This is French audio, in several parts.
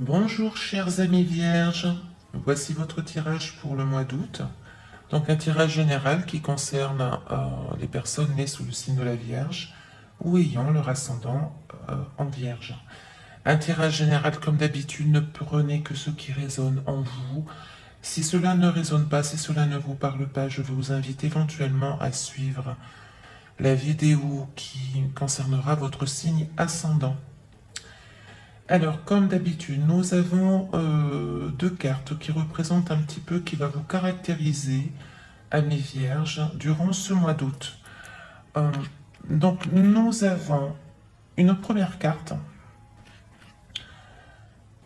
Bonjour chers amis vierges, voici votre tirage pour le mois d'août. Donc un tirage général qui concerne les personnes nées sous le signe de la Vierge ou ayant leur ascendant en Vierge. Un tirage général comme d'habitude, ne prenez que ce qui résonne en vous. Si cela ne résonne pas, si cela ne vous parle pas, je vous invite éventuellement à suivre la vidéo qui concernera votre signe ascendant. Alors, comme d'habitude, nous avons deux cartes qui représentent un petit peu, qui va vous caractériser, amis vierges, durant ce mois d'août. Donc, nous avons une première carte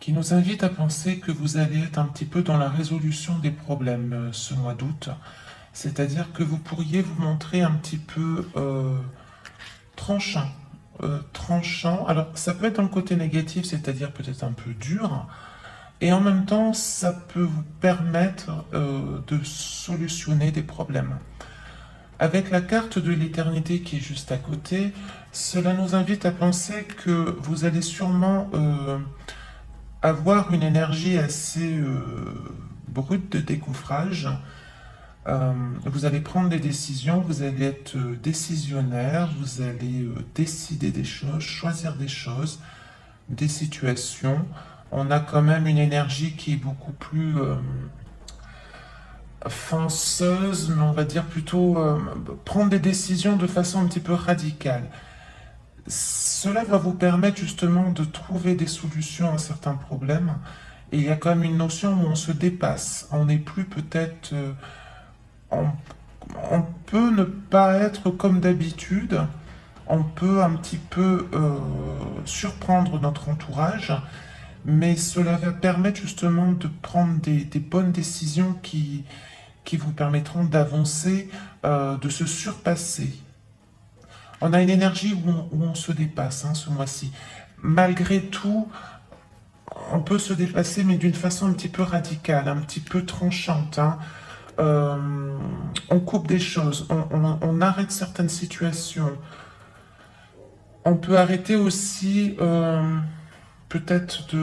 qui nous invite à penser que vous allez être un petit peu dans la résolution des problèmes ce mois d'août. C'est-à-dire que vous pourriez vous montrer un petit peu tranchant. Tranchant. Alors, ça peut être dans le côté négatif, c'est-à-dire peut-être un peu dur, et en même temps, ça peut vous permettre de solutionner des problèmes. Avec la carte de l'éternité qui est juste à côté, cela nous invite à penser que vous allez sûrement avoir une énergie assez brute de décoffrage. Vous allez prendre des décisions, vous allez être décisionnaire, vous allez décider des choses, choisir des choses, des situations. On a quand même une énergie qui est beaucoup plus fonceuse, mais on va dire plutôt prendre des décisions de façon un petit peu radicale. Cela va vous permettre justement de trouver des solutions à certains problèmes. Et il y a quand même une notion où on se dépasse. On n'est plus peut-être... on peut ne pas être comme d'habitude. On peut un petit peu surprendre notre entourage. Mais cela va permettre justement de prendre des bonnes décisions qui vous permettront d'avancer, de se surpasser. On a une énergie où on se dépasse ce mois-ci. Malgré tout, on peut se dépasser, mais d'une façon un petit peu radicale, un petit peu tranchante. On coupe des choses, on arrête certaines situations. On peut arrêter aussi peut-être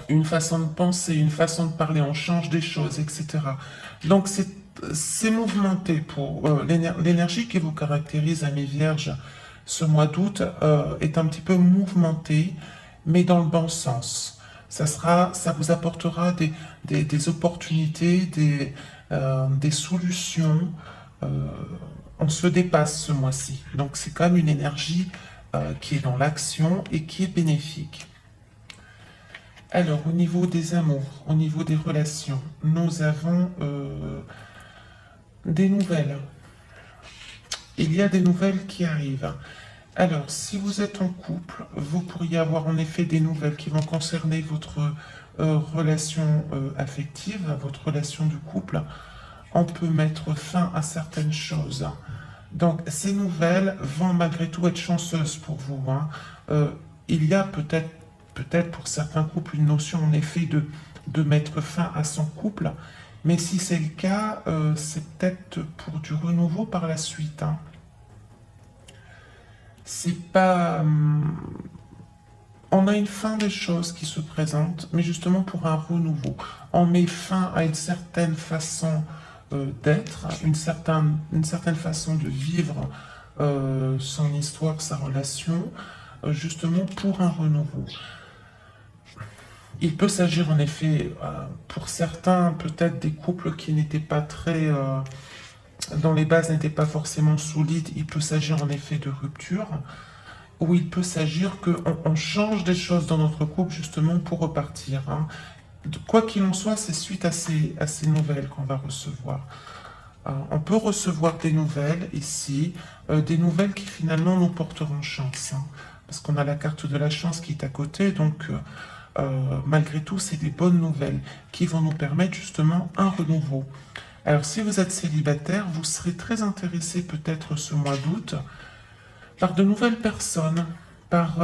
une façon de penser, une façon de parler, on change des choses, etc. Donc c'est mouvementé pour l'énergie qui vous caractérise, amis vierges, ce mois d'août est un petit peu mouvementé, mais dans le bon sens. Ça vous apportera des opportunités, des solutions. On se dépasse ce mois-ci. Donc c'est quand même une énergie qui est dans l'action et qui est bénéfique. Alors, au niveau des amours, au niveau des relations, nous avons des nouvelles. Il y a des nouvelles qui arrivent. Alors, si vous êtes en couple, vous pourriez avoir en effet des nouvelles qui vont concerner votre relation affective, votre relation de couple. On peut mettre fin à certaines choses. Donc, ces nouvelles vont malgré tout être chanceuses pour vous. Il y a peut-être pour certains couples une notion en effet de mettre fin à son couple, mais si c'est le cas, c'est peut-être pour du renouveau par la suite. C'est pas... on a une fin des choses qui se présentent, mais justement pour un renouveau. On met fin à une certaine façon d'être, une certaine façon de vivre son histoire, sa relation, justement pour un renouveau. Il peut s'agir en effet, pour certains, peut-être des couples qui n'étaient pas très... dont les bases n'étaient pas forcément solides, il peut s'agir en effet de rupture, ou il peut s'agir qu'on change des choses dans notre couple justement pour repartir. Quoi qu'il en soit, c'est suite à ces nouvelles qu'on va recevoir. On peut recevoir des nouvelles ici, des nouvelles qui finalement nous porteront chance. Parce qu'on a la carte de la chance qui est à côté, donc malgré tout, c'est des bonnes nouvelles qui vont nous permettre justement un renouveau. Alors si vous êtes célibataire, vous serez très intéressé peut-être ce mois d'août par de nouvelles personnes, par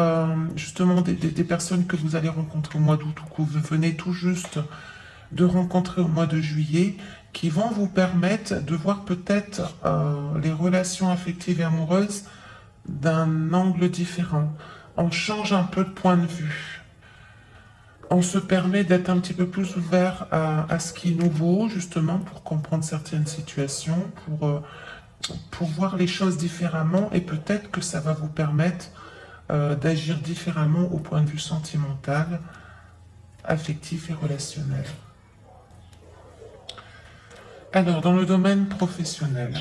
justement des personnes que vous allez rencontrer au mois d'août ou que vous venez tout juste de rencontrer au mois de juillet, qui vont vous permettre de voir peut-être les relations affectives et amoureuses d'un angle différent. On change un peu de point de vue. on se permet d'être un petit peu plus ouvert à ce qui est nouveau, justement, pour comprendre certaines situations, pour voir les choses différemment, et peut-être que ça va vous permettre d'agir différemment au point de vue sentimental, affectif et relationnel. Alors, dans le domaine professionnel,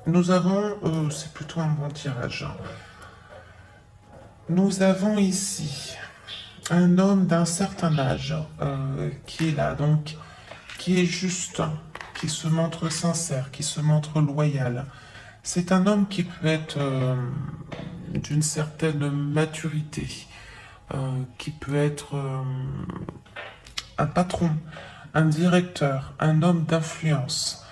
nous avons, c'est plutôt un bon tirage, hein. Nous avons ici un homme d'un certain âge qui est là, donc qui est juste, qui se montre sincère, qui se montre loyal. C'est un homme qui peut être d'une certaine maturité, qui peut être un patron, un directeur, un homme d'influence.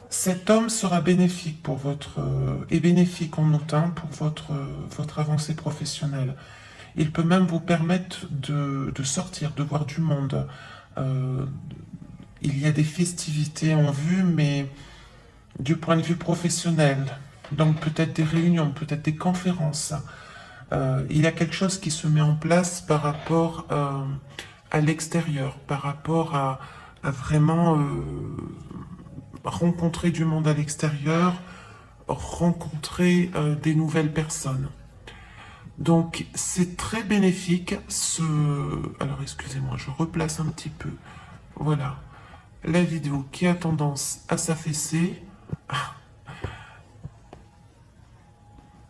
Cet homme sera bénéfique pour votre et bénéfique en autant pour votre avancée professionnelle. Il peut même vous permettre de sortir, de voir du monde. Euh, il y a des festivités en vue, mais du point de vue professionnel, donc peut-être des réunions, peut-être des conférences. Il y a quelque chose qui se met en place par rapport à l'extérieur, par rapport à vraiment rencontrer du monde à l'extérieur, rencontrer des nouvelles personnes. Donc c'est très bénéfique Alors excusez-moi, je replace un petit peu. Voilà. La vidéo qui a tendance à s'affaisser.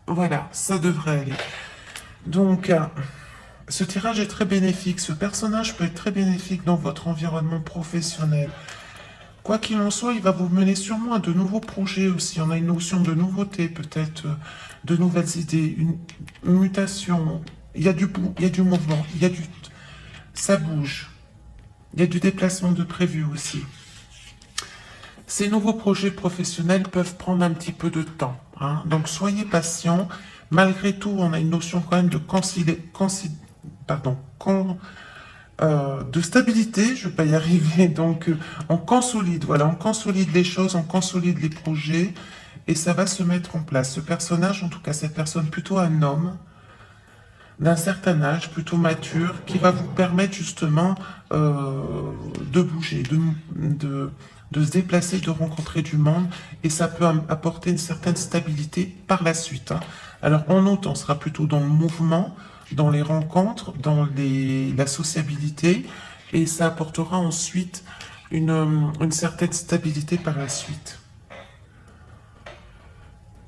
Voilà, ça devrait aller. Donc, ce tirage est très bénéfique. Ce personnage peut être très bénéfique dans votre environnement professionnel. Quoi qu'il en soit, il va vous mener sûrement à de nouveaux projets aussi. On a une notion de nouveauté, peut-être de nouvelles idées, une mutation. Il y a du mouvement, ça bouge. Il y a du déplacement de prévu aussi. Ces nouveaux projets professionnels peuvent prendre un petit peu de temps, hein. Donc soyez patient. Malgré tout, on a une notion quand même de stabilité, je ne vais pas y arriver. Donc on consolide, voilà, on consolide les choses, on consolide les projets, et ça va se mettre en place. Ce personnage, en tout cas cette personne, plutôt un homme, d'un certain âge, plutôt mature, qui va vous permettre justement de bouger, de se déplacer, de rencontrer du monde, et ça peut apporter une certaine stabilité par la suite, hein. Alors en août, on sera plutôt dans le mouvement, dans les rencontres, dans la sociabilité, et ça apportera ensuite une certaine stabilité par la suite.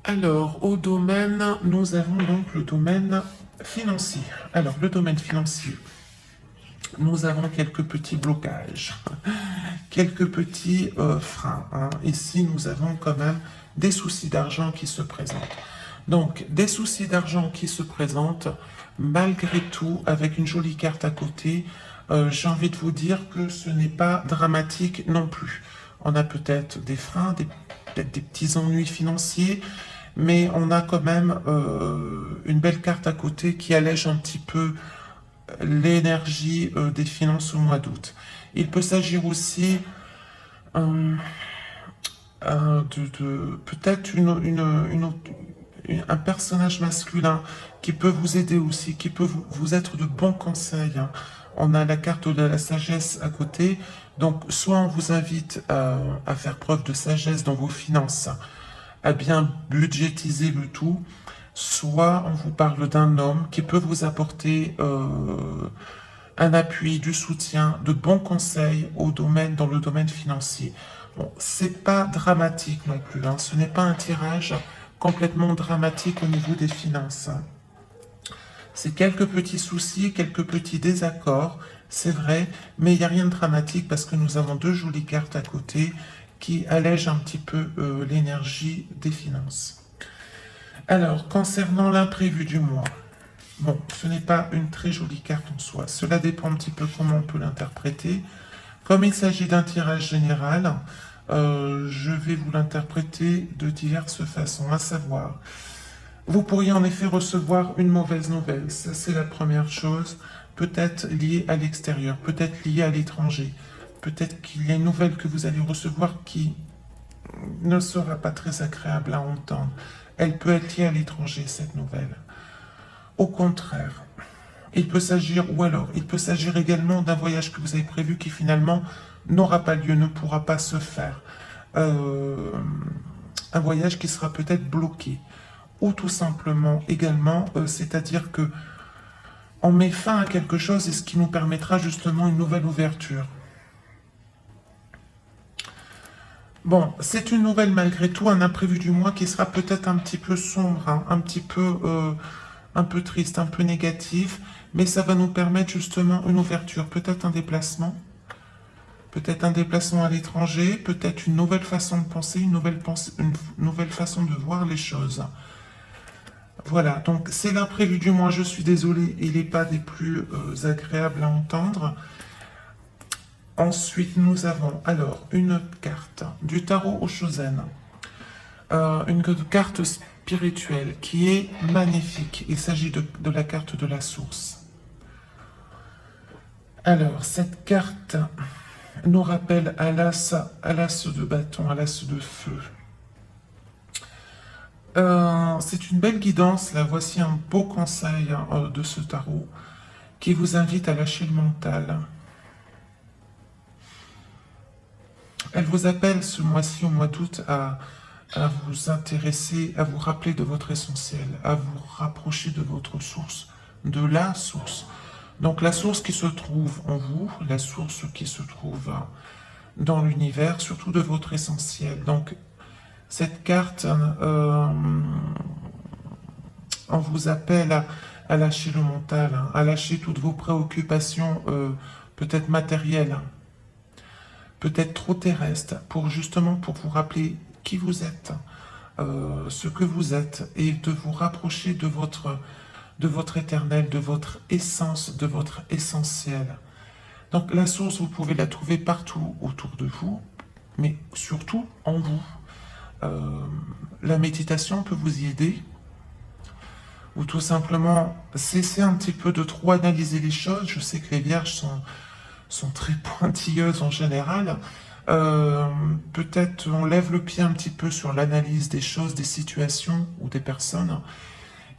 Alors, au domaine, nous avons donc le domaine financier. Alors, le domaine financier, nous avons quelques petits blocages, quelques petits freins, hein. Ici, nous avons quand même des soucis d'argent qui se présentent. Donc, des soucis d'argent qui se présentent, malgré tout, avec une jolie carte à côté, j'ai envie de vous dire que ce n'est pas dramatique non plus. On a peut-être des freins, peut-être des petits ennuis financiers, mais on a quand même une belle carte à côté qui allège un petit peu l'énergie des finances au mois d'août. Il peut s'agir aussi de peut-être un personnage masculin qui peut vous aider aussi, qui peut vous être de bons conseils, hein. On a la carte de la sagesse à côté, donc soit on vous invite à faire preuve de sagesse dans vos finances, à bien budgétiser le tout, soit on vous parle d'un homme qui peut vous apporter un appui, du soutien, de bons conseils dans le domaine financier. Bon, c'est pas dramatique non plus, hein. Ce n'est pas un tirage complètement dramatique au niveau des finances. C'est quelques petits soucis, quelques petits désaccords, c'est vrai, mais il n'y a rien de dramatique parce que nous avons deux jolies cartes à côté qui allègent un petit peu l'énergie des finances. Alors, concernant l'imprévu du mois, bon, ce n'est pas une très jolie carte en soi. Cela dépend un petit peu comment on peut l'interpréter. Comme il s'agit d'un tirage général, je vais vous l'interpréter de diverses façons, à savoir, vous pourriez en effet recevoir une mauvaise nouvelle, ça c'est la première chose, peut-être liée à l'extérieur, peut-être liée à l'étranger, peut-être qu'il y a une nouvelle que vous allez recevoir qui ne sera pas très agréable à entendre. Elle peut être liée à l'étranger, cette nouvelle. Au contraire, Il peut s'agir, ou alors, il peut s'agir également d'un voyage que vous avez prévu qui finalement n'aura pas lieu, ne pourra pas se faire. Un voyage qui sera peut-être bloqué. Ou tout simplement également, c'est-à-dire que on met fin à quelque chose et ce qui nous permettra justement une nouvelle ouverture. Bon, c'est une nouvelle malgré tout, un imprévu du mois qui sera peut-être un petit peu sombre, hein, un peu triste, un peu négatif, mais ça va nous permettre justement une ouverture, peut-être un déplacement à l'étranger, peut-être une nouvelle façon de penser, une nouvelle façon de voir les choses. Voilà, donc c'est l'imprévu du mois, je suis désolé, il n'est pas des plus agréables à entendre. Ensuite, nous avons alors une carte du tarot au Shosen, une carte spirituelle qui est magnifique. Il s'agit de la carte de la source. Alors, cette carte nous rappelle à l'as de bâton, à l'as de feu. C'est une belle guidance, là, voici un beau conseil de ce tarot qui vous invite à lâcher le mental. Elle vous appelle ce mois-ci, au mois d'août, à vous intéresser, à vous rappeler de votre essentiel, à vous rapprocher de votre source, de la source. Donc la source qui se trouve en vous, la source qui se trouve dans l'univers, surtout de votre essentiel. Donc cette carte, on vous appelle à lâcher le mental, hein, à lâcher toutes vos préoccupations, peut-être matérielles, peut-être trop terrestres, pour vous rappeler qui vous êtes, ce que vous êtes, et de vous rapprocher de votre éternel, de votre essence, de votre essentiel. Donc la source, vous pouvez la trouver partout autour de vous, mais surtout en vous. La méditation peut vous y aider, ou tout simplement cesser un petit peu de trop analyser les choses. Je sais que les vierges sont très pointilleuses en général. Peut-être on lève le pied un petit peu sur l'analyse des choses, des situations ou des personnes,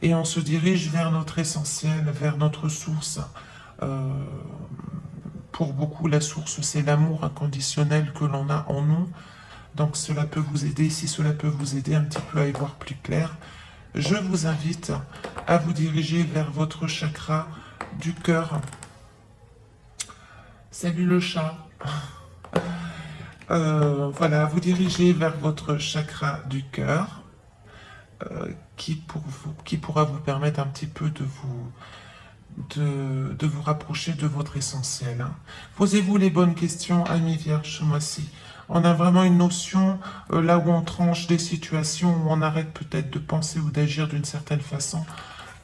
et on se dirige vers notre essentiel, vers notre source. Pour beaucoup, la source, c'est l'amour inconditionnel que l'on a en nous. Donc cela peut vous aider, si cela peut vous aider un petit peu à y voir plus clair, je vous invite à vous diriger vers votre chakra du cœur. Salut le chat. Voilà, vous dirigez vers votre chakra du cœur, qui pourra vous permettre un petit peu de vous rapprocher de votre essentiel. Posez-vous les bonnes questions, amis vierges, ce mois-ci. On a vraiment une notion, là où on tranche des situations, où on arrête peut-être de penser ou d'agir d'une certaine façon,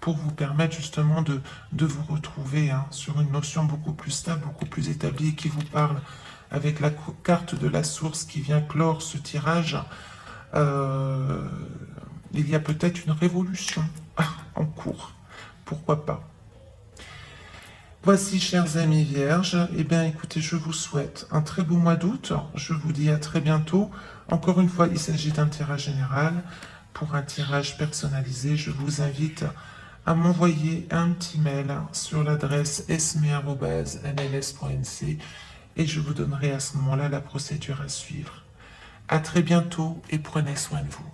pour vous permettre justement de vous retrouver sur une notion beaucoup plus stable, beaucoup plus établie, qui vous parle avec la carte de la source qui vient clore ce tirage. Il y a peut-être une révolution en cours. Pourquoi pas? Voici, chers amis vierges, eh bien écoutez, je vous souhaite un très beau mois d'août. Je vous dis à très bientôt. Encore une fois, il s'agit d'un tirage général. Pour un tirage personnalisé, je vous invite à m'envoyer un petit mail sur l'adresse esme@nls.nc et je vous donnerai à ce moment-là la procédure à suivre. À très bientôt et prenez soin de vous.